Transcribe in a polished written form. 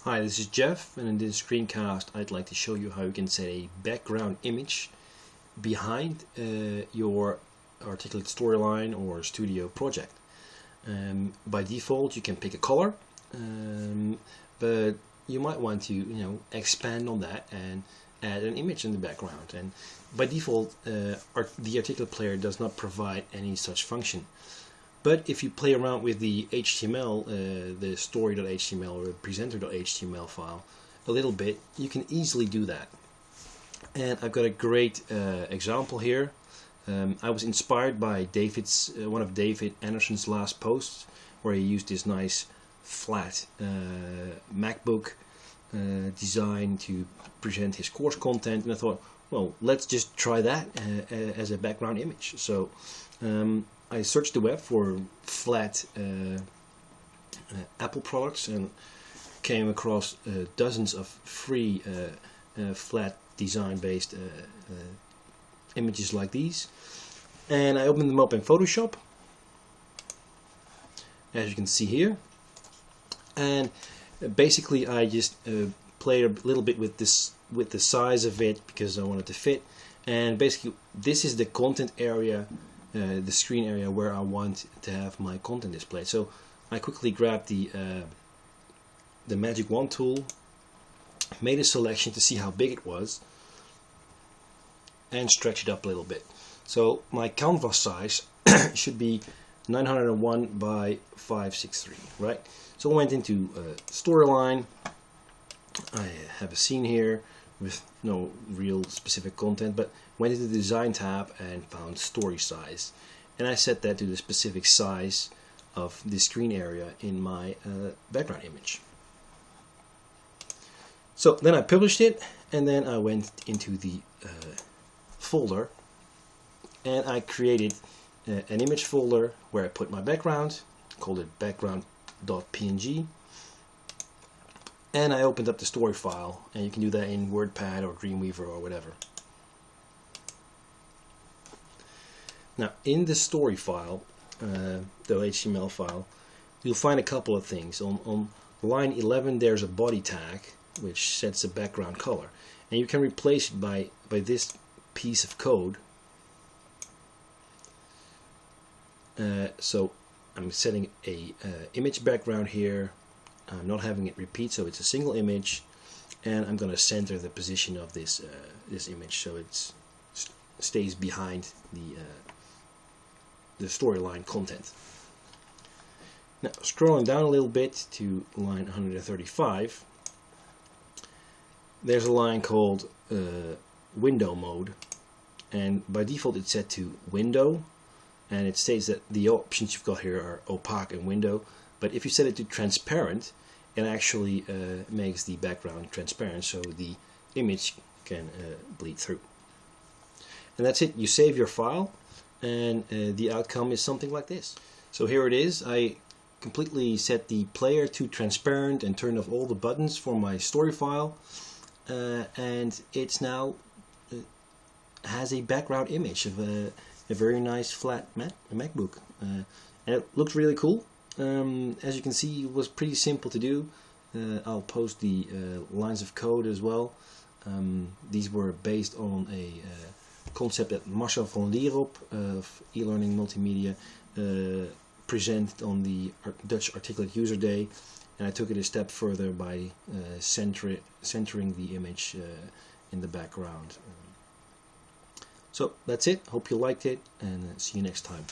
Hi, this is Jeff, and in this screencast I'd like to show you how you can set a background image behind your articulate storyline or studio project. By default you can pick a color, but you might want to expand on that and add an image in the background. And by default the articulate player does not provide any such function. But if you play around with the HTML, the story.html or the presenter.html file a little bit, you can easily do that. And I've got a great example here. I was inspired by one of David Anderson's last posts, where he used this nice flat MacBook design to present his course content, and I thought, well, let's just try that as a background image. So I searched the web for flat Apple products and came across dozens of free flat design based images like these, and I opened them up in Photoshop, as you can see here, and basically I just played a little bit with the size of it because I wanted to fit. And basically this is the content area, the screen area where I want to have my content displayed. So I quickly grabbed the magic wand tool, made a selection to see how big it was, and stretch it up a little bit. So my canvas size should be 901 by 563, right? So I went into storyline. I have a scene here with no real specific content, but went into the design tab and found story size, and I set that to the specific size of the screen area in my background image. So then I published it, and then I went into the folder and I created an image folder where I put my background, called it background.png, and I opened up the story file, and you can do that in WordPad or Dreamweaver or whatever. Now in the story file, the HTML file, you'll find a couple of things. On line 11 there's a body tag which sets a background color, and you can replace it by this piece of code. So I'm setting a image background here. I'm not having it repeat, so it's a single image, and I'm going to center the position of this this image so it stays behind the storyline content. Now scrolling down a little bit to line 135, there's a line called window mode, and by default it's set to window, and it states that the options you've got here are opaque and window, but if you set it to transparent, it actually makes the background transparent so the image can bleed through. And that's it. You save your file, and the outcome is something like this. So here it is. I completely set the player to transparent and turned off all the buttons for my story file, and it's now has a background image of a very nice flat MacBook, and it looks really cool. As you can see, it was pretty simple to do. I'll post the lines of code as well. These were based on a concept that Marcel van Lierop of e-learning multimedia presented on the Dutch Articulate User Day, and I took it a step further by centering the image in the background. So that's it. Hope you liked it, and see you next time.